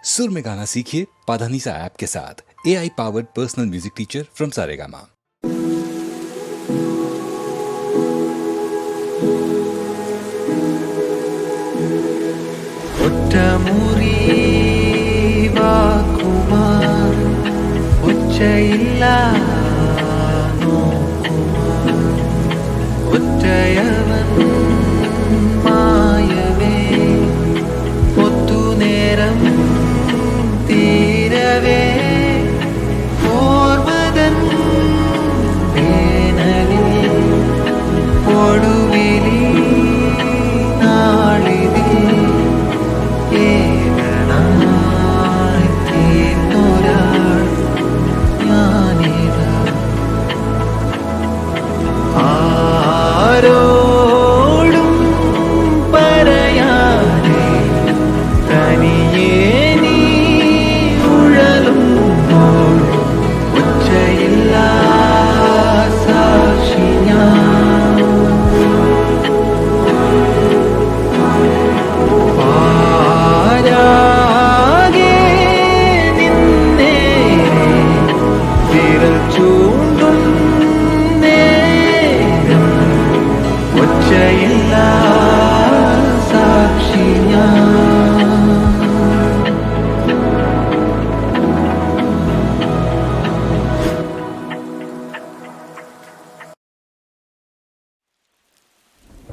सुर में गाना सीखिए पाधानीसा ऐप के साथ। AI powered personal music teacher from Saregama.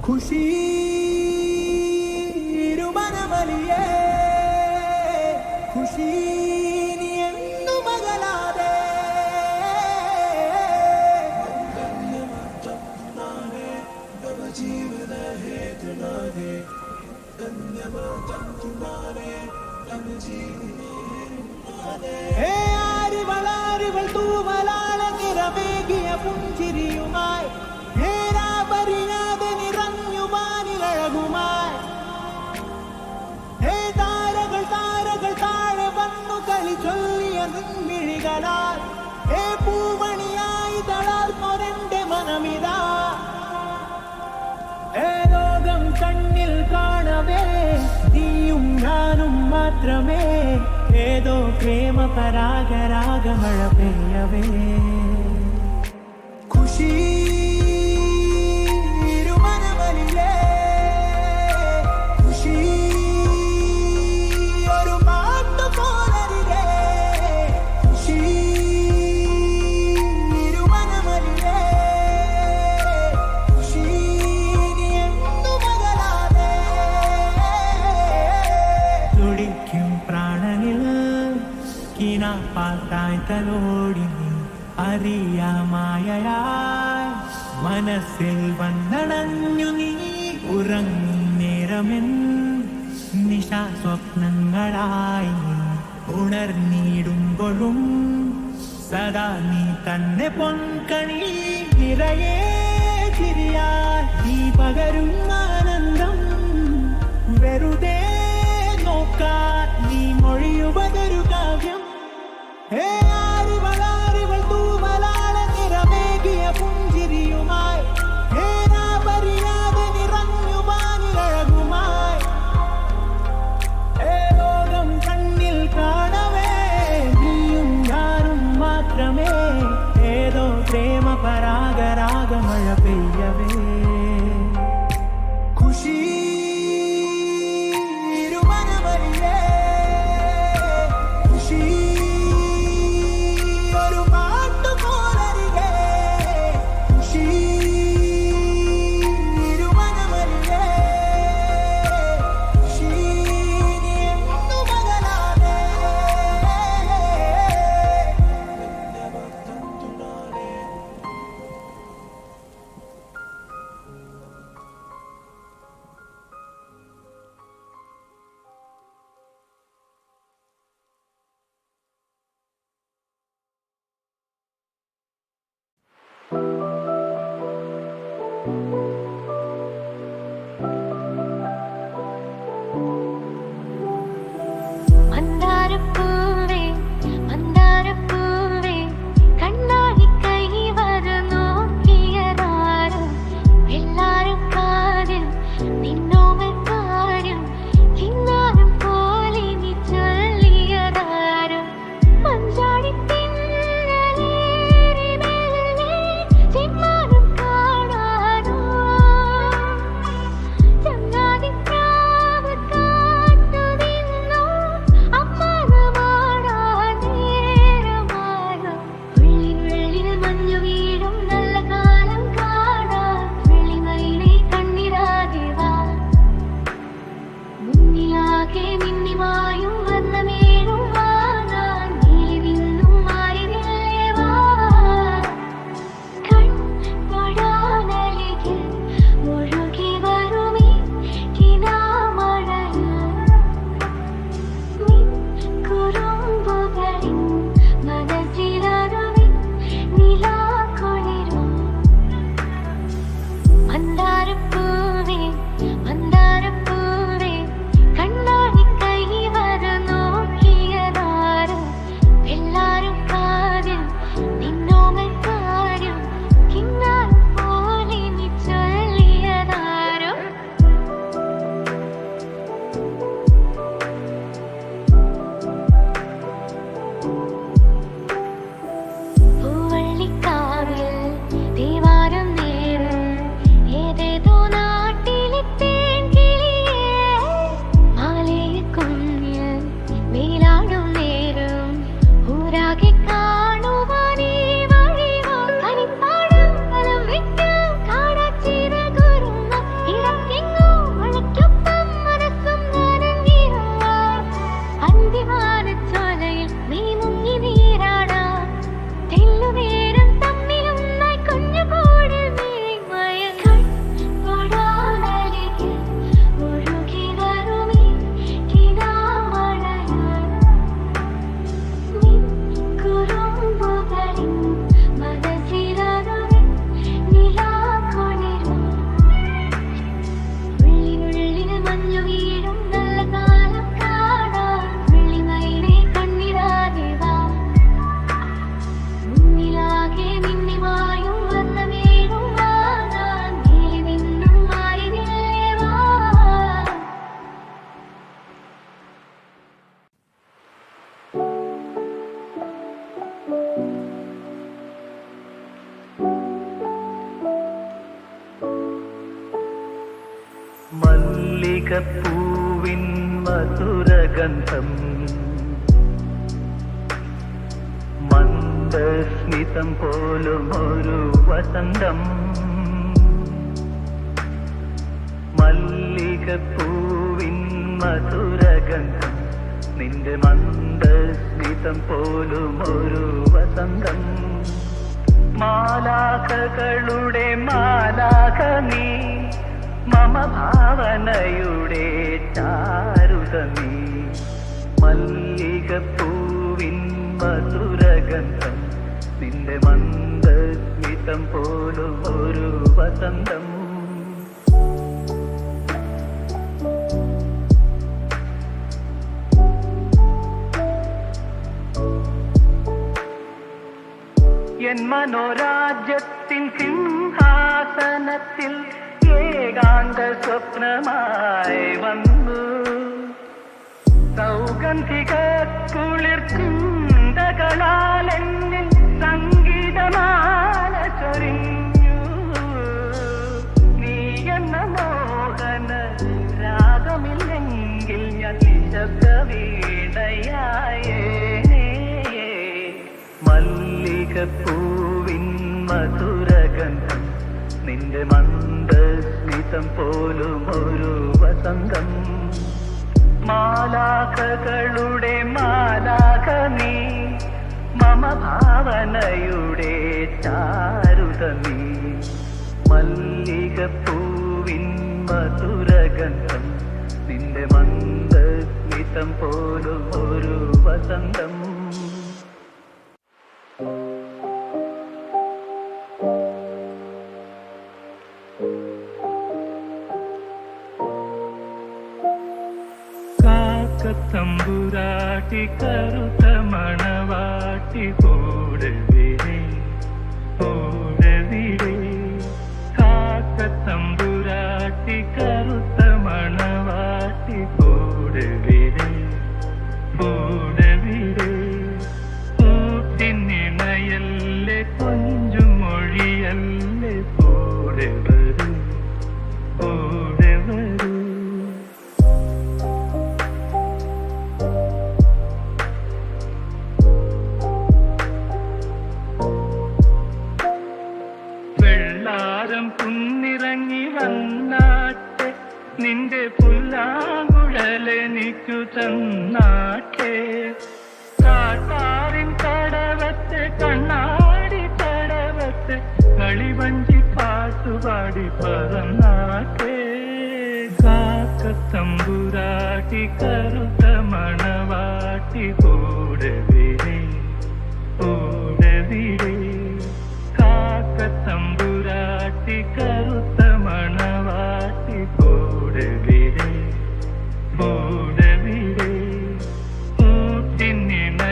खुशी ഇരുമനമലിയേ खुशी നീ എന്നു മകളാതെ ഹേ ആരിവൾ തൂവലാള നിറമേകിയ പുഞ്ചിരിയുമായി പൂമണിയായി തളർന്നൊരെന്റെ മനമിതാ ലോകം കണ്ണിൽ കാണവേ നീയും ഞാനും മാത്രമേ ഏതോ പ്രേമ പരാഗരാഗമഴ പെയ്യവേ ഖുഷി പാട്ടായ്തലോടി അറിയാമായയായി മനസ്സിൽ വന്നണഞ്ഞു നീ ഉറങ്ങും നേരമെൻ നിശാസ്വപ്നങ്ങളായി ഉണർന്നിടുമ്പോഴും സദാ നീ തന്നെ പൊൻകണി നിറയെ ചിരിയാ നീ പകരും ആനന്ദം വെറുതെ നോക്കാൻ നീ മൊഴിയുവതൊരു കാവ്യം ഹേ ആരിവൾ തൂവലാള നിറമേകിയ പുഞ്ചിരിയുമായി ഹേരാപരിയാതെ നിറഞ്ഞു വാനിലഴകുമായി ലോകം കണ്ണിൽ കാണവേ നീയും ഞാനും മാത്രമേ ഏതോ പ്രേമ പരാഗരാഗമഴ പെയ്യവേ ഖുഷി ഇരുമനമലിയേ ഖുഷി നിന്നോമൽ കാര്യം കിന്നാരം പോലെ നീ ചൊല്ലി അന്തിവാനച്ചോലയിൽ നീ മുങ്ങി നീരാടാ തെല്ലുനേരം തമ്മിലും കുഞ്ഞു കൂടിൽ മയങ്ങൾ തൊടാനരികിൽ ഒഴുകി വരുമീ കിനാമഴയാൽ നിൻ കുറുമ്പുകളിൻ മനസ്സിലൊരു നിലാക്കുളിരും ഉള്ളിനുള്ളിൽ മഞ്ഞു വീഴും നല്ല കാലം കാണാൻ വെള്ളിമയിലെ കണ്ണിരാതെ വാ മുന്നിലാകെ മിന്നിമായും വർണ്ണമേഴും വാങ്ങാൻ നീലി നിന്നും മാറിനില്ലേ വാ മല്ലികപ്പൂവിൻ മധുരഗന്ധം മന്ദസ്മിതം പോലും ഒരു വസന്തം മല്ലികപ്പൂവിൻ മധുരഗന്ധം നിന്റെ മന്ദസ്മിതം പോലും ഒരു വസന്തം മാലാഖകളുടെ മാലാഖ നീ മമ ഭാവനയുടെ ചാരുതമീ മല്ലികപ്പൂവിൻ മധുരഗന്ധം നിന്റെ മന്ദസ്മിതം പോലും ഒരു വസന്തം എൻ മനോരാജ്യത്തിൻ സിംഹാസനത്തിൽ ഏകാന്ത സ്വപ്നമായി വന്നു സൗഗന്ധിക കുളിർക്കുണ്ടകളാൽ എന്നിൽ സംഗീതമാല ചൊരിഞ്ഞു നീ എന്ന മോഹന രാഗമില്ലെങ്കിൽ ഞാൻ നിശബ്ദ വീണയായേനേ മല്ലികപ്പൂവിൻ മധുരഗന്ധം നിന്റെ മന്ദസ്മിതം പോലും ഒരു വസന്തം മാലാഖകളുടെ മാലാഖ നീ മമ ഭാവനയുടെ ചാരുതമീ മല്ലികപ്പൂവിൻ മധുരഗന്ധം നിന്റെ മന്ദസ്മിതം പോലും ഒരു വസന്തം തമ്പുരാട്ടി കറുത്ത മണവാട്ടി പോടവിടെ കാക്ക തമ്പുരാട്ടി കറുത്ത മണവാട്ടി പോടവിടെ കൂട്ടിനിണയല്ലേ കൊഞ്ചും മൊഴിയല്ലേ പോടെ വരൂ പോടെ വരൂ കുന്നിറങ്ങി വന്നാട്ടെ നിന്റെ പുല്ലാങ്കുഴലെനിക്കു തന്നാട്ടെ കാട്ടാറിൻ കടവത്തെ കണ്ണാടി കടവത്തെ കളിവഞ്ചി പാട്ടുപാടി പറന്നാട്ടെ കാക്കത്തമ്പുരാട്ടി കറുത്ത മണവാട്ടി കൂടവിടെ കാക്കത്തമ്പുരാട്ടി കറുത്ത മണവാട്ടി കൂടവിടെ കൂട്ടിനിണയല്ലേ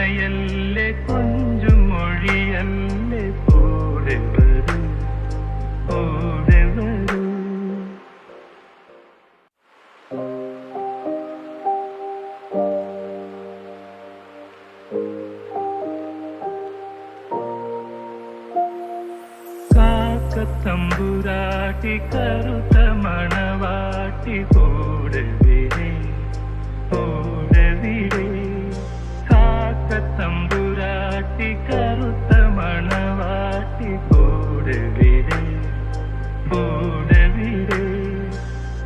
കൊഞ്ചും മൊഴിയല്ലേ പോടെ വരൂ പോടെ വരൂ കാക്കത്തമ്പുരാട്ടി കറുത്ത മണവാട്ടി കൂടവിടെ കാക്കത്തമ്പുരാട്ടി കറുത്ത മണവാട്ടി കൂടവിടെ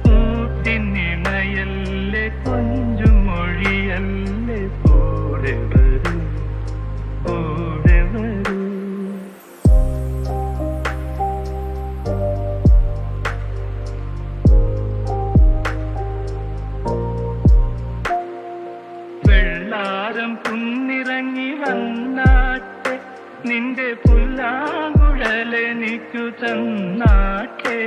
കൂട്ടിനിണയല്ലേ കൊഞ്ചും മൊഴിയല്ലേ താരം കുന്നിറങ്ങി വന്നാട്ടെ, നിന്റെ പുല്ലാങ്കുഴലെനിക്കു തന്നാട്ടെ.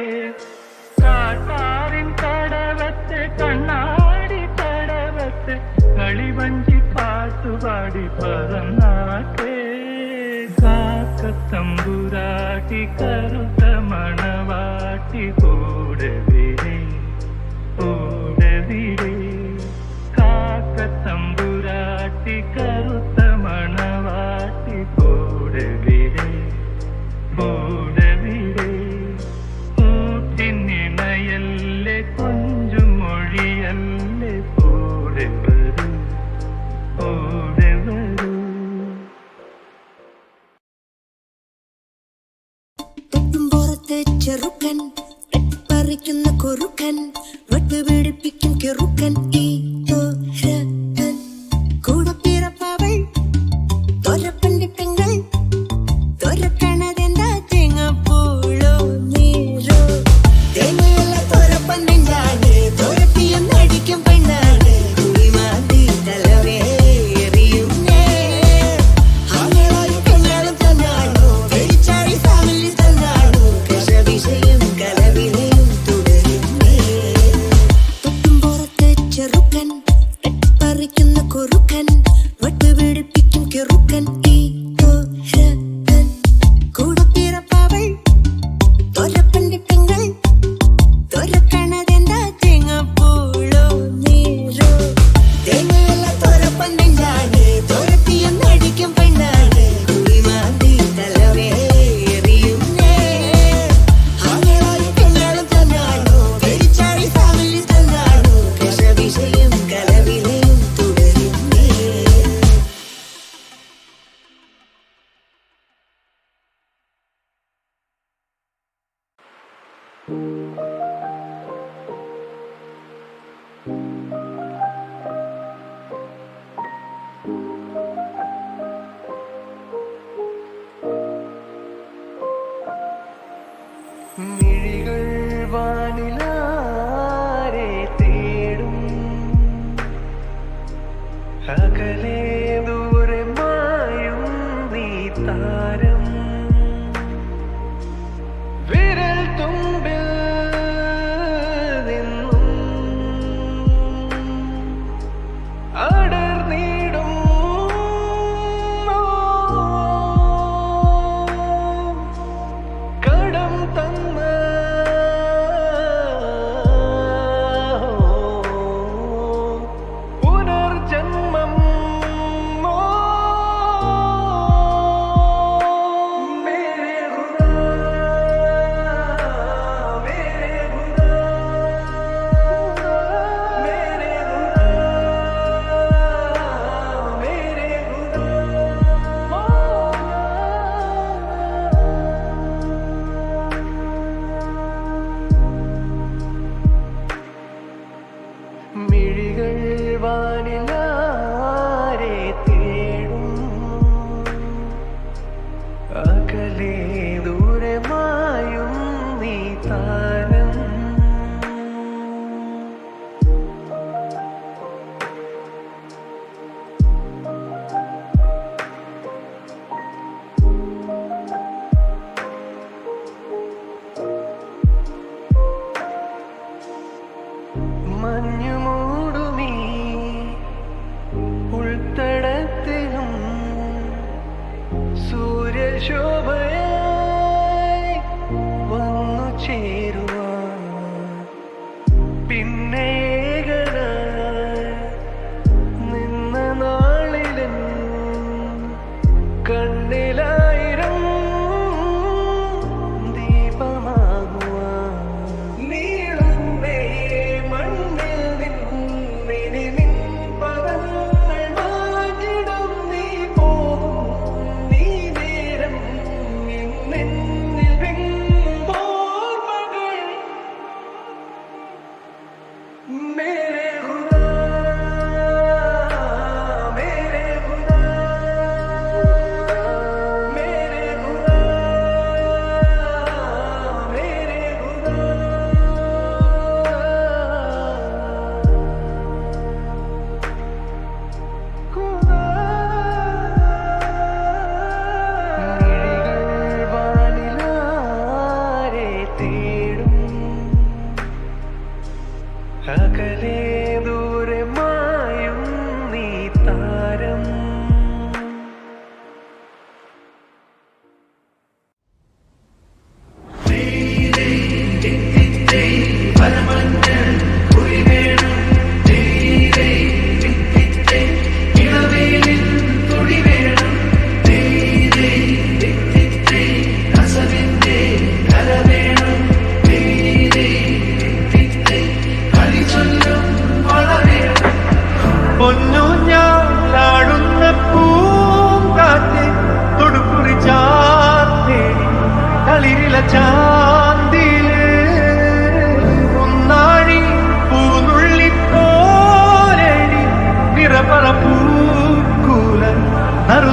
കാട്ടാറിൻ കടവത്തെ കണ്ണാടി കടവത്തെ കളിവഞ്ചി പാട്ടുപാടി പറന്നാട്ടെ. കാക്കത്തമ്പുരാട്ടി കറുത്ത മണവാട്ടി കൂടവിരെ കൂടവിരെ. കാക്കത്തമ്പുരാട്ടി കറുത്ത മണവാട്ടി കൂടവിരെ കൂടവിരെ. കൂട്ടിനിണയല്ലേ കൊഞ്ചും മൊഴിയല്ലേ കൂടെ വരൂ കൂടെ വരൂ. തെറ്റുംപുറത്ത് ചെറുക്കൻ പറിക്കുന്ന കുറുക്കൻ വെട്ടുപിടിപ്പിക്കും കിറുക്കൻ ഈ തോരൻ കൂടെ പിറപ്പവൾ തൊരപ്പന്റെ പെങ്ങൾ തൊരക്കണതെന്താ തേങ്ങപ്പൂളോ നീരോ തേങ്ങയല്ല തൊരപ്പൻ പെണ്ണാണ് തൊരപ്പിയും നടിക്കും പെണ്ണാണ് കുളിമാന്തി തലവേ എറിയുന്നേ ആങ്ങളായും പെണ്ണാളും തന്നാണോ വെളിച്ചാഴി ഫാമിലി തന്നാണോ കശവിഷയും കലവിലയും തുടരുന്നേ തൊട്ടുംപുറത്ത് ചെറുക്കൻ പറിക്കുന്ന കുറുക്കൻ വെട്ടുപിടിപ്പിക്കും കിറുക്കൻ ഈ തോരൻ കൂടെ പിറപ്പവൾ തൊരപ്പന്റെ പെങ്ങൾ തൊരക്കണതെന്താ തേങ്ങപ്പൂളോ നീരോ തേങ്ങയല്ല തൊരപ്പൻ പെണ്ണാണ് തൊരപ്പിയും നടിക്കും പെണ്ണാണ് കുളിമാന്തി തലവേ എറിയുന്നേ ആങ്ങളായും പെണ്ണാളും തന്നാണോ വെളിച്ചാഴി ഫാമിലി തന്നാണോ കശവിഷയും കലവിലയും തുടരുന്നേ. മിഴികൾ വാനിലാരെ തേടും, അകലെ ദൂരെ മായും നീ താരം. വിരൽ തുമ്പിൽ നിന്നും അടർന്നിടും കടം തന്ന പുനർജന്മം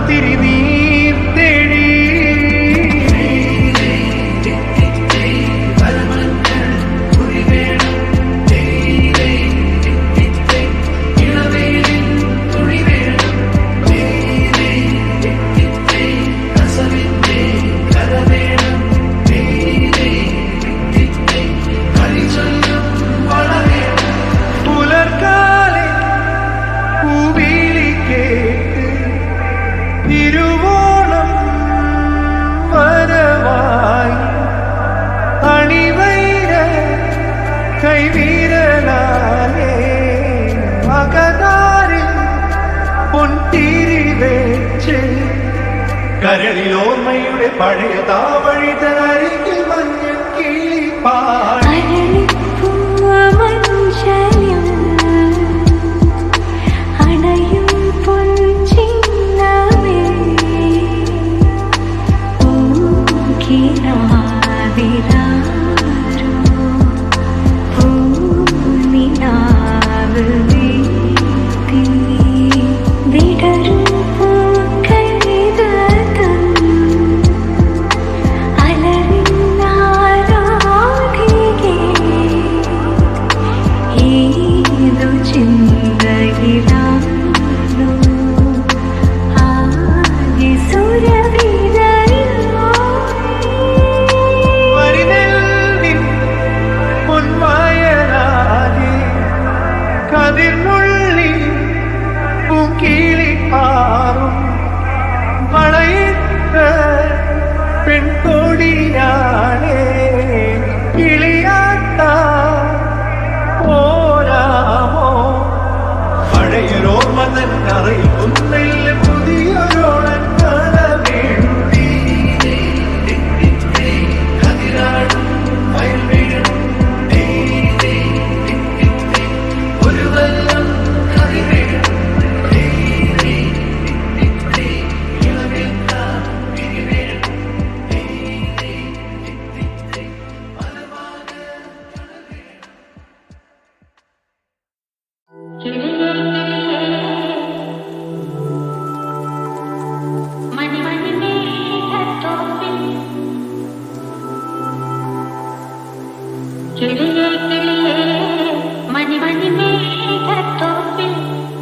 തിരി നീർത്തേടി പുലർക്കാലെ പൂവിളി കേട്ട് തിരുവോണം വരവായി അണിവൈര കൈവീരലാലേ മകതാരിൽ പൊൻതിരി വെച്ച് കരളിലോർമ്മയുടെ പഴയ താവഴിതരികിൽ മഞ്ഞ കിളി പാടി കതിർന്നുള്ളി പൂക്കിളി പാറും വളയിട്ട പെൺകൊടിയാണേ കിളിയാട്ട പോരാമോ പഴയൊരോർമ്മ തന്നറിയിൽ ഒന്നില്ല പുതിയൊരോളം കടമേണ്ടി കതിരാടും വയൽ വീഴും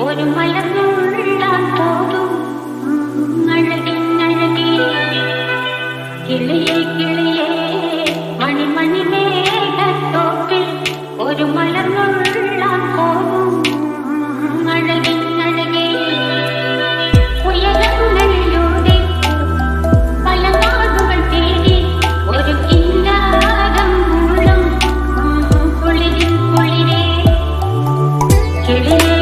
ഒരു മലർന്നുള്ളാൻ തോന്നും അഴകിനഴകി കിളിയേ കിളിയേ മണിമണി മേഘത്തോപ്പിൽ ഒരു മലർന്നുള്ളാൻ തോന്നും അഴകിനഴകി ഉയരങ്ങളിലൂടെ പല നാടുകൾ തേടി ഒരു കിന്നാരം മൂളും കുളിരിൻ കുളിരേ കിളിയേ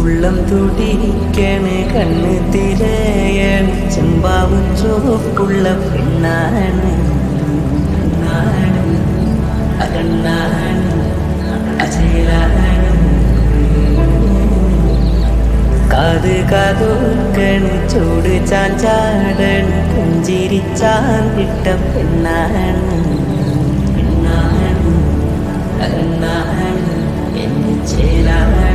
ഉള്ളം തുടിക്കണ് കണ്ണ് തിരയണ് ചെമ്പാവും ചോപ്പുള്ള പെണ്ണാണ് അകണ്ണാണ് അജയലാണ് കാത് കാതോക്കണ് ചൂട് ചാഞ്ചാടണ് പുഞ്ചിരിച്ചാന്തിട്ട പെണ്ണാണ് അകണ്ണാണ് എന്ന് ചേരാണ്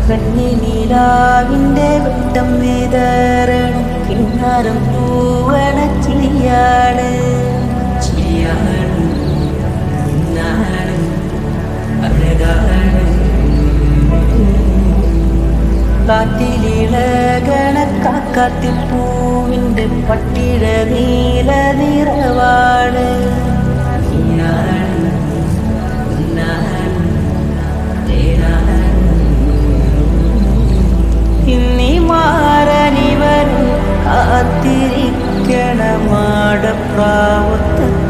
കണ്ണിനീരാവിൻ്റെ വെട്ടം വേദാരണം കിന്നാരം പൂവണ ചിരിയാണ് ചിരിയാണ് പിന്നാണ് അഴകാണ് കാറ്റിലിളകണ കാക്കാത്തി പൂവിൻ്റെ പട്ടിഴ നീല നിറവാണ് നീരാണ് പിന്നാണ് തേരാണ് പ്രാവൊത്ത